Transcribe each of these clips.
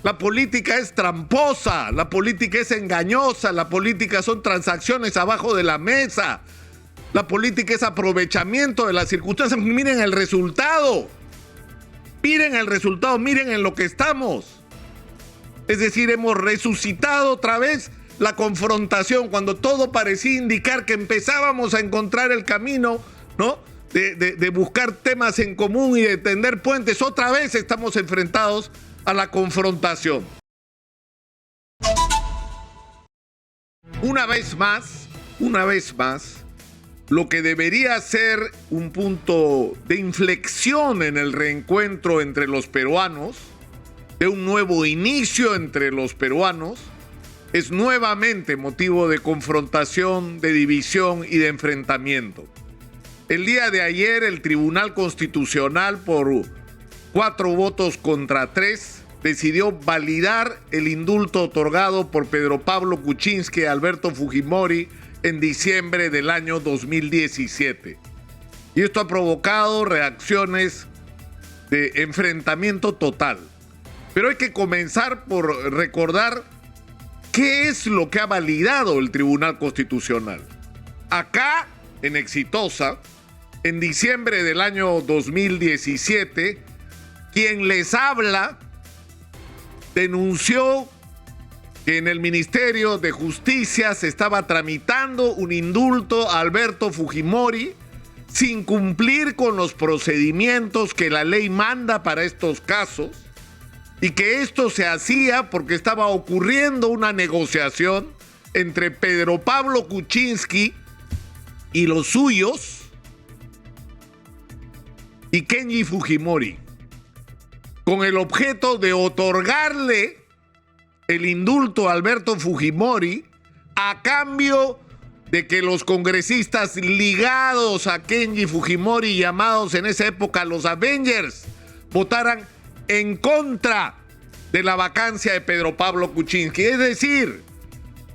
La política es tramposa, la política es engañosa, la política son transacciones abajo de la mesa, la política es aprovechamiento de las circunstancias. Miren el resultado, miren en lo que estamos. Es decir, hemos resucitado otra vez la confrontación cuando todo parecía indicar que empezábamos a encontrar el camino, ¿no?, de buscar temas en común y de tender puentes. Otra vez estamos enfrentados a la confrontación. Una vez más, lo que debería ser un punto de inflexión en el reencuentro entre los peruanos, de un nuevo inicio entre los peruanos, es nuevamente motivo de confrontación, de división y de enfrentamiento. El día de ayer, el Tribunal Constitucional, por 4 votos contra 3, decidió validar el indulto otorgado por Pedro Pablo Kuczynski a Alberto Fujimori en diciembre del año 2017. Y esto ha provocado reacciones de enfrentamiento total. Pero hay que comenzar por recordar qué es lo que ha validado el Tribunal Constitucional. Acá, en Exitosa, en diciembre del año 2017, quien les habla denunció que en el Ministerio de Justicia se estaba tramitando un indulto a Alberto Fujimori sin cumplir con los procedimientos que la ley manda para estos casos, y que esto se hacía porque estaba ocurriendo una negociación entre Pedro Pablo Kuczynski y los suyos y Kenji Fujimori, con el objeto de otorgarle el indulto a Alberto Fujimori a cambio de que los congresistas ligados a Kenji Fujimori, llamados en esa época los Avengers, votaran en contra de la vacancia de Pedro Pablo Kuczynski. Es decir,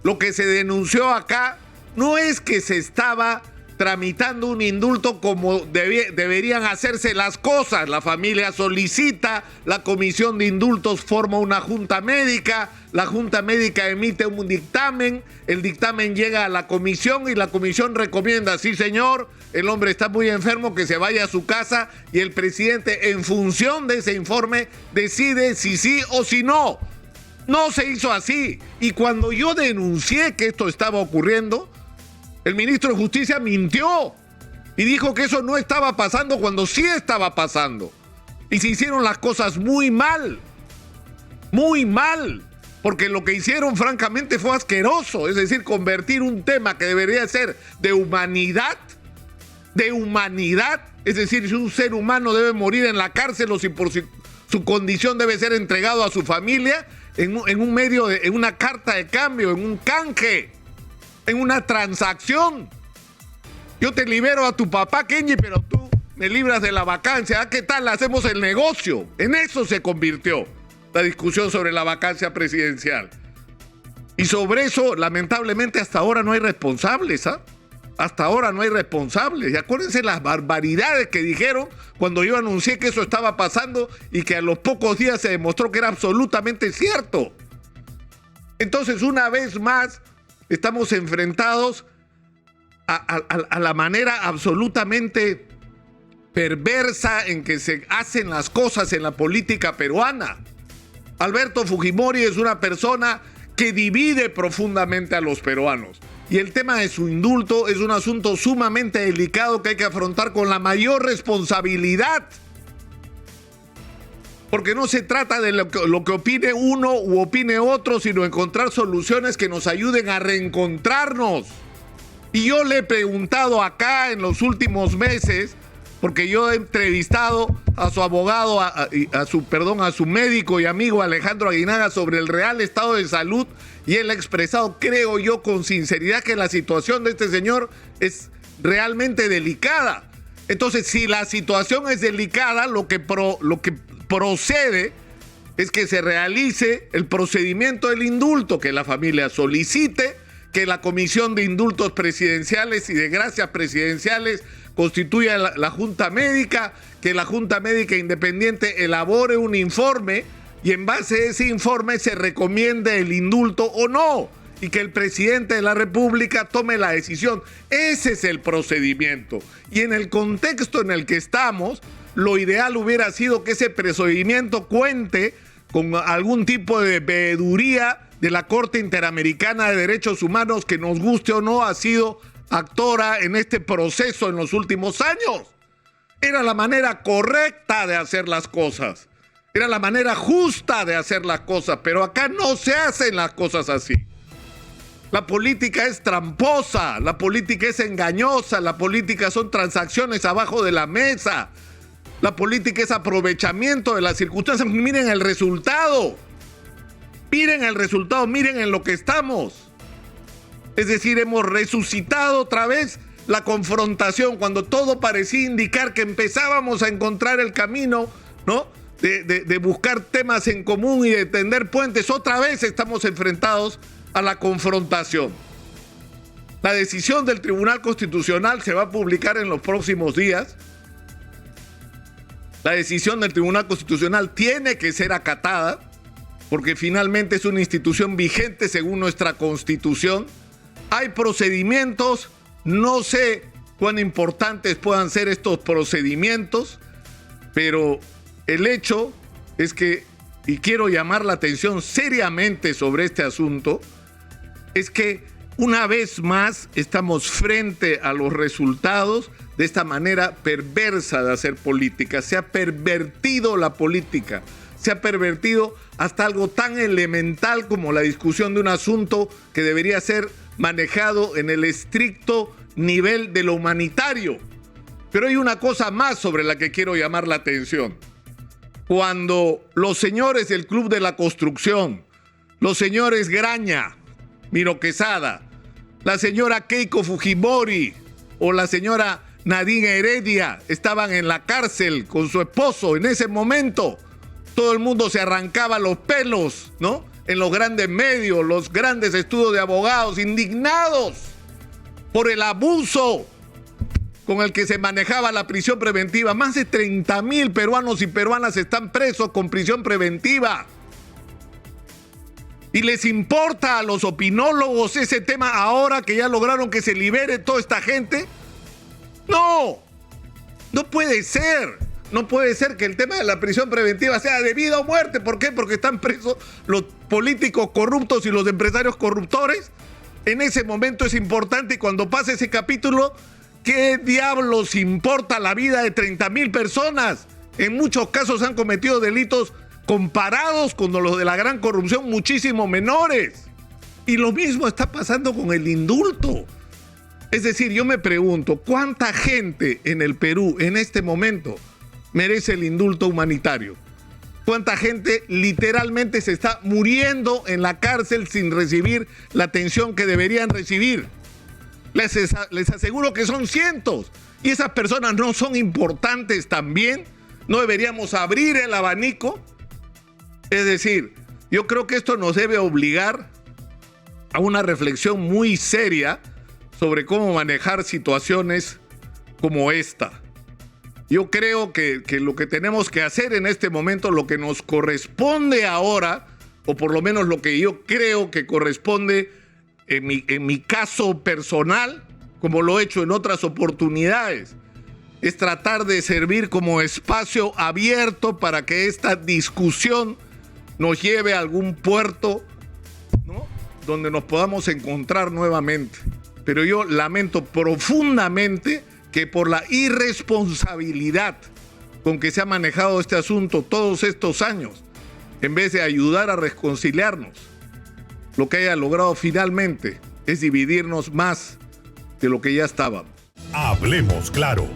lo que se denunció acá no es que se estaba tramitando un indulto como deberían hacerse las cosas. La familia solicita, la comisión de indultos forma una junta médica, la junta médica emite un dictamen, el dictamen llega a la comisión y la comisión recomienda: sí señor, el hombre está muy enfermo, que se vaya a su casa, y el presidente, en función de ese informe, decide si sí o si no. No se hizo así. Y cuando yo denuncié que esto estaba ocurriendo, el ministro de Justicia mintió y dijo que eso no estaba pasando cuando sí estaba pasando. Y se hicieron las cosas muy mal, porque lo que hicieron francamente fue asqueroso. Es decir, convertir un tema que debería ser de humanidad, es decir, si un ser humano debe morir en la cárcel o si por su condición debe ser entregado a su familia, en una carta de cambio, en un canje, en una transacción. Yo te libero a tu papá, Kenji, pero tú me libras de la vacancia. ¿Qué tal? Hacemos el negocio. En eso se convirtió la discusión sobre la vacancia presidencial. Y sobre eso, lamentablemente, hasta ahora no hay responsables, Hasta ahora no hay responsables. Y acuérdense las barbaridades que dijeron cuando yo anuncié que eso estaba pasando y que a los pocos días se demostró que era absolutamente cierto. Entonces, una vez más, estamos enfrentados a la manera absolutamente perversa en que se hacen las cosas en la política peruana. Alberto Fujimori es una persona que divide profundamente a los peruanos. Y el tema de su indulto es un asunto sumamente delicado que hay que afrontar con la mayor responsabilidad. Porque no se trata de lo que opine uno u opine otro, sino encontrar soluciones que nos ayuden a reencontrarnos. Y yo le he preguntado acá en los últimos meses, porque yo he entrevistado a su abogado, a su médico y amigo Alejandro Aguinaga sobre el real estado de salud, y él ha expresado, creo yo, con sinceridad, que la situación de este señor es realmente delicada. Entonces, si la situación es delicada, lo que procede es que se realice el procedimiento del indulto, que la familia solicite, que la Comisión de Indultos Presidenciales y de Gracias Presidenciales constituya la Junta Médica, que la Junta Médica Independiente elabore un informe y en base a ese informe se recomiende el indulto o no, y que el presidente de la República tome la decisión. Ese es el procedimiento. Y en el contexto en el que estamos, lo ideal hubiera sido que ese procedimiento cuente con algún tipo de veeduría de la Corte Interamericana de Derechos Humanos, que nos guste o no, ha sido actora en este proceso en los últimos años. Era la manera correcta de hacer las cosas. Era la manera justa de hacer las cosas, pero acá no se hacen las cosas así. La política es tramposa, la política es engañosa, la política son transacciones abajo de la mesa, la política es aprovechamiento de las circunstancias. Miren el resultado, miren en lo que estamos. Es decir, hemos resucitado otra vez la confrontación cuando todo parecía indicar que empezábamos a encontrar el camino, ¿no?, de buscar temas en común y de tender puentes. Otra vez estamos enfrentados a la confrontación. La decisión del Tribunal Constitucional se va a publicar en los próximos días. La decisión del Tribunal Constitucional tiene que ser acatada porque finalmente es una institución vigente según nuestra Constitución. Hay procedimientos, no sé cuán importantes puedan ser estos procedimientos, pero el hecho es que, y quiero llamar la atención seriamente sobre este asunto, es que una vez más estamos frente a los resultados de esta manera perversa de hacer política. Se ha pervertido la política, se ha pervertido hasta algo tan elemental como la discusión de un asunto que debería ser manejado en el estricto nivel de lo humanitario. Pero hay una cosa más sobre la que quiero llamar la atención. Cuando los señores del Club de la Construcción, los señores Graña, Miro Quesada, la señora Keiko Fujimori o la señora Nadine Heredia estaban en la cárcel con su esposo, en ese momento todo el mundo se arrancaba los pelos, ¿no?, en los grandes medios, los grandes estudios de abogados, indignados por el abuso con el que se manejaba la prisión preventiva. Más de 30,000 peruanos y peruanas están presos con prisión preventiva. ¿Y les importa a los opinólogos ese tema ahora que ya lograron que se libere toda esta gente? No, no puede ser. No puede ser que el tema de la prisión preventiva sea de vida o muerte. ¿Por qué? Porque están presos los políticos corruptos y los empresarios corruptores. En ese momento es importante, y cuando pase ese capítulo, ¿qué diablos importa la vida de 30,000 personas? En muchos casos han cometido delitos comparados con los de la gran corrupción muchísimo menores. Y lo mismo está pasando con el indulto. Es decir, yo me pregunto, ¿cuánta gente en el Perú en este momento merece el indulto humanitario? ¿Cuánta gente literalmente se está muriendo en la cárcel sin recibir la atención que deberían recibir? Les aseguro que son cientos. ¿Y esas personas no son importantes también? ¿No deberíamos abrir el abanico? Es decir, yo creo que esto nos debe obligar a una reflexión muy seria sobre cómo manejar situaciones como esta. Yo creo que lo que tenemos que hacer en este momento, lo que nos corresponde ahora, o por lo menos lo que yo creo que corresponde en mi caso personal, como lo he hecho en otras oportunidades, es tratar de servir como espacio abierto para que esta discusión nos lleve a algún puerto, ¿no?, donde nos podamos encontrar nuevamente. Pero yo lamento profundamente que por la irresponsabilidad con que se ha manejado este asunto todos estos años, en vez de ayudar a reconciliarnos, lo que haya logrado finalmente es dividirnos más de lo que ya estábamos. Hablemos claro.